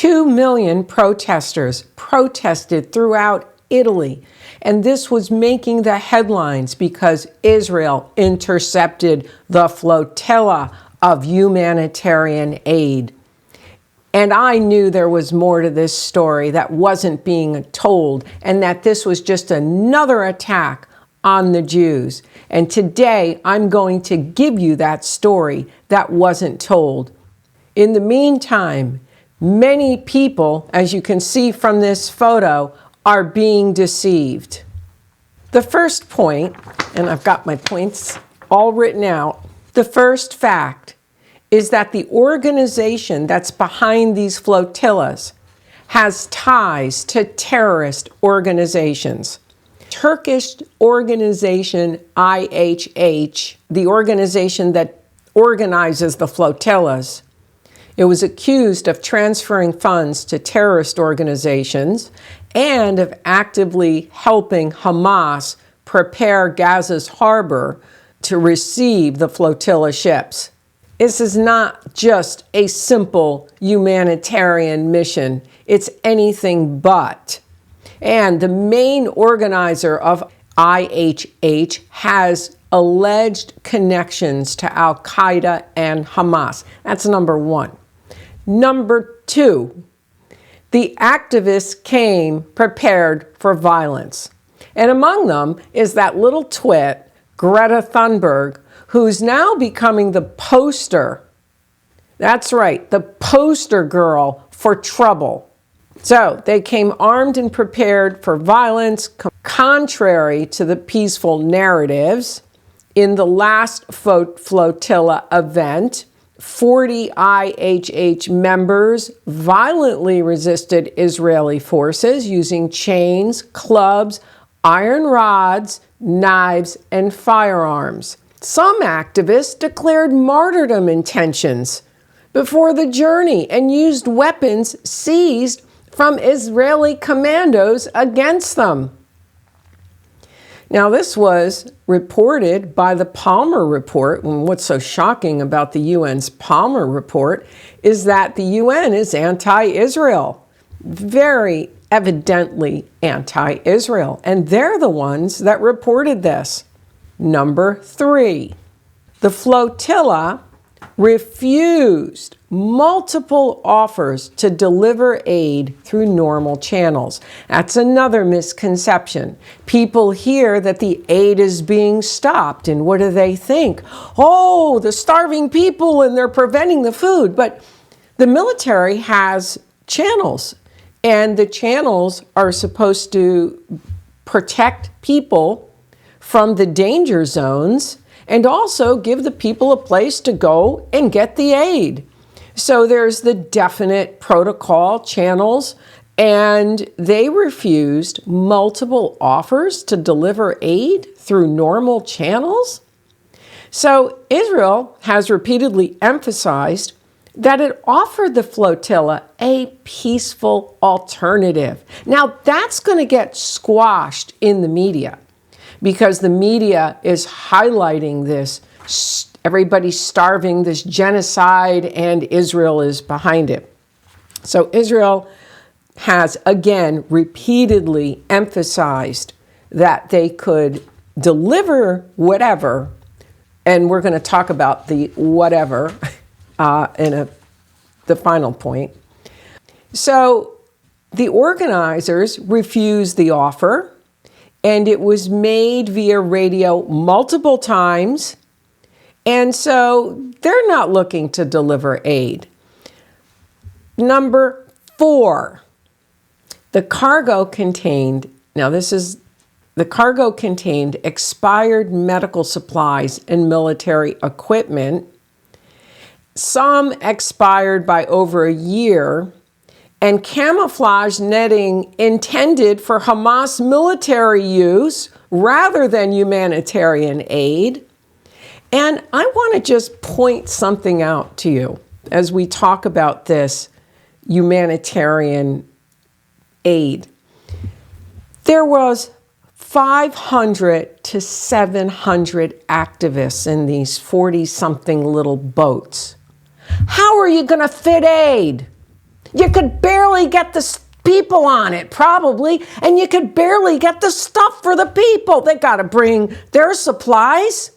2 million protesters protested throughout Italy, and this was making the headlines because Israel intercepted the flotilla of humanitarian aid. And I knew there was more to this story that wasn't being told, and that this was just another attack on the Jews. And today I'm going to give you that story that wasn't told. In the meantime, many people, as you can see from this photo, are being deceived. The first point, and I've got my points all written out, the first fact is that the organization that's behind these flotillas has ties to terrorist organizations. Turkish organization IHH, the organization that organizes the flotillas, it was accused of transferring funds to terrorist organizations and of actively helping Hamas prepare Gaza's harbor to receive the flotilla ships. This is not just a simple humanitarian mission. It's anything but. And the main organizer of IHH has alleged connections to Al-Qaeda and Hamas. That's number one. Number two, the activists came prepared for violence. And among them is that little twit, Greta Thunberg, who's now becoming the poster, that's right, the poster girl for trouble. So they came armed and prepared for violence, contrary to the peaceful narratives. In the last flotilla event, 40 IHH members violently resisted Israeli forces using chains, clubs, iron rods, knives, and firearms. Some activists declared martyrdom intentions before the journey and used weapons seized from Israeli commandos against them. Now, this was reported by the Palmer Report, and what's so shocking about the UN's Palmer Report is that the UN is anti-Israel, very evidently anti-Israel, and they're the ones that reported this. Number three, the flotilla refused multiple offers to deliver aid through normal channels. That's another misconception. People hear that the aid is being stopped, and what do they think? Oh, the starving people, and they're preventing the food. But the military has channels, and the channels are supposed to protect people from the danger zones and also give the people a place to go and get the aid. So there's the definite protocol channels, and they refused multiple offers to deliver aid through normal channels. So Israel has repeatedly emphasized that it offered the flotilla a peaceful alternative. Now that's going to get squashed in the media, because the media is highlighting this, everybody's starving, this genocide, and Israel is behind it. So Israel has, again, repeatedly emphasized that they could deliver whatever, and we're going to talk about the whatever in the final point. So the organizers refused the offer, and it was made via radio multiple times. And so they're not looking to deliver aid. Number four, the cargo contained expired medical supplies and military equipment. Some expired by over a year, and camouflage netting intended for Hamas military use rather than humanitarian aid. And I want to just point something out to you as we talk about this humanitarian aid. There was 500 to 700 activists in these 40-something little boats. How are you going to fit aid? You could barely get the people on it, probably, and you could barely get the stuff for the people. They got to bring their supplies.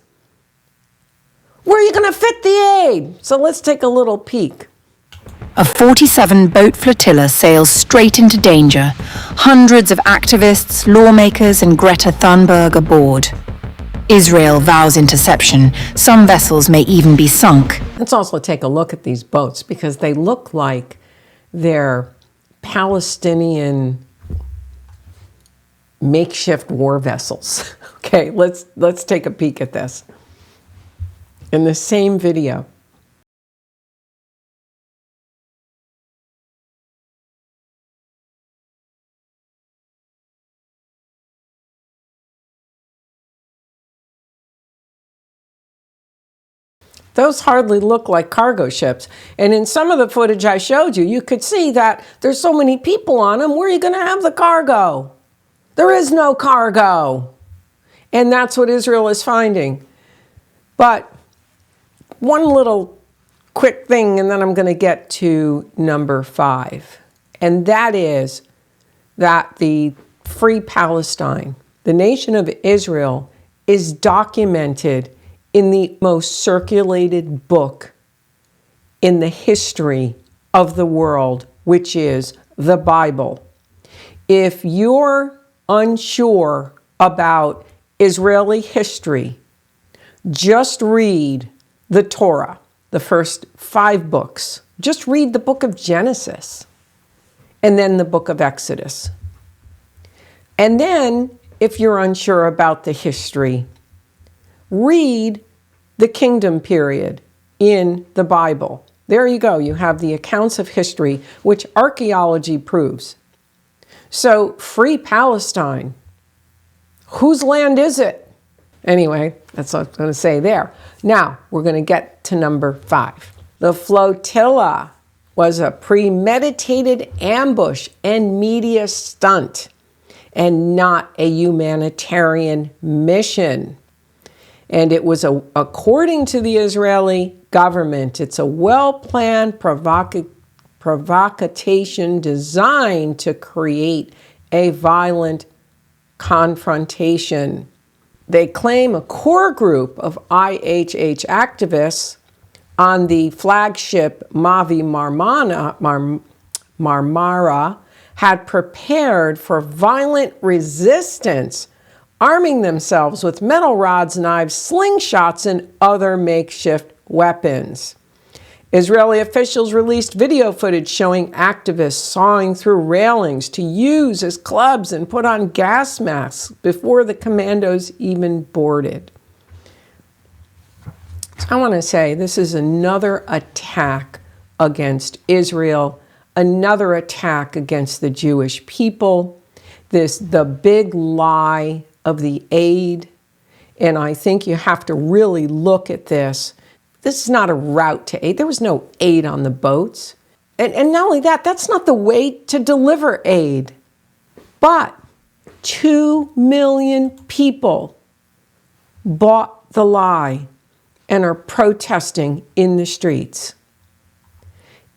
Where are you going to fit the aid? So let's take a little peek. A 47-boat flotilla sails straight into danger. Hundreds of activists, lawmakers and Greta Thunberg aboard. Israel vows interception. Some vessels may even be sunk. Let's also take a look at these boats because they look like they're Palestinian makeshift war vessels. Okay, let's take a peek at this. In the same video. Those hardly look like cargo ships. And in some of the footage I showed you, you could see that there's so many people on them. Where are you going to have the cargo? There is no cargo. And that's what Israel is finding. But one little quick thing, and then I'm going to get to number 5. And that is that the Free Palestine, the nation of Israel, is documented in the most circulated book in the history of the world, which is the Bible. If you're unsure about Israeli history, just read the Torah, the first 5 books. Just read the book of Genesis and then the book of Exodus. And then, if you're unsure about the history, read the kingdom period in the Bible. There you go. You have the accounts of history, which archaeology proves. So, Free Palestine, whose land is it? Anyway, that's what I'm going to say there. Now, we're going to get to number 5. The flotilla was a premeditated ambush and media stunt, and not a humanitarian mission. And it was, according to the Israeli government, it's a well-planned provocation designed to create a violent confrontation. They claim a core group of IHH activists on the flagship Mavi Marmara had prepared for violent resistance, arming themselves with metal rods, knives, slingshots, and other makeshift weapons. Israeli officials released video footage showing activists sawing through railings to use as clubs and put on gas masks before the commandos even boarded. I want to say this is another attack against Israel, another attack against the Jewish people, the big lie of the aid. And I think you have to really look at this. This is not a route to aid. There was no aid on the boats. And not only that, that's not the way to deliver aid. But 2 million people bought the lie and are protesting in the streets.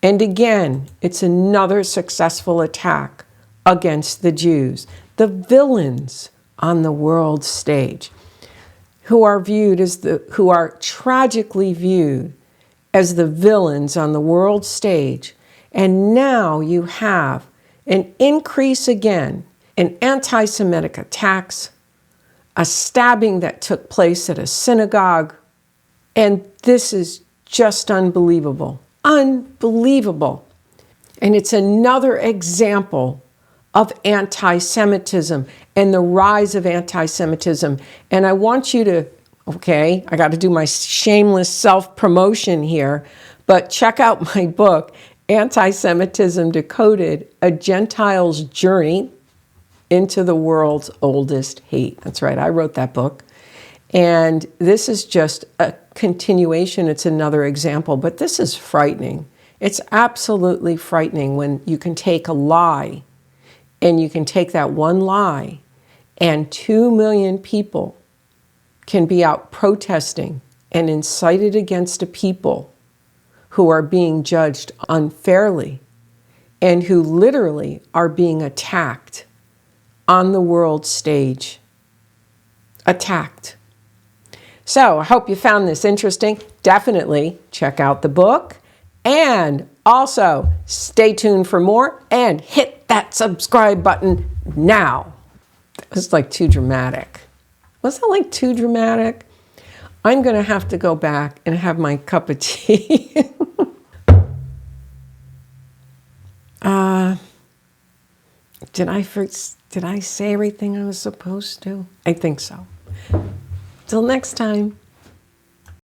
And again, it's another successful attack against the Jews, the villains on the world stage, who are tragically viewed as the villains on the world stage. And now you have an increase again in anti-Semitic attacks, a stabbing that took place at a synagogue. And this is just unbelievable. Unbelievable. And it's another example of anti-Semitism and the rise of anti-Semitism. And I want you to, okay, I got to do my shameless self-promotion here, but check out my book, Anti-Semitism Decoded, A Gentile's Journey into the World's Oldest Hate. That's right, I wrote that book. And this is just a continuation. It's another example, but this is frightening. It's absolutely frightening when you can take a lie and you can take that one lie and 2 million people can be out protesting and incited against a people who are being judged unfairly and who literally are being attacked on the world stage. Attacked. So I hope you found this interesting. Definitely check out the book. And also stay tuned for more and hit that subscribe button now. That was like too dramatic. Was that like too dramatic? I'm going to have to go back and have my cup of tea. Did I say everything I was supposed to? I think so. Till next time.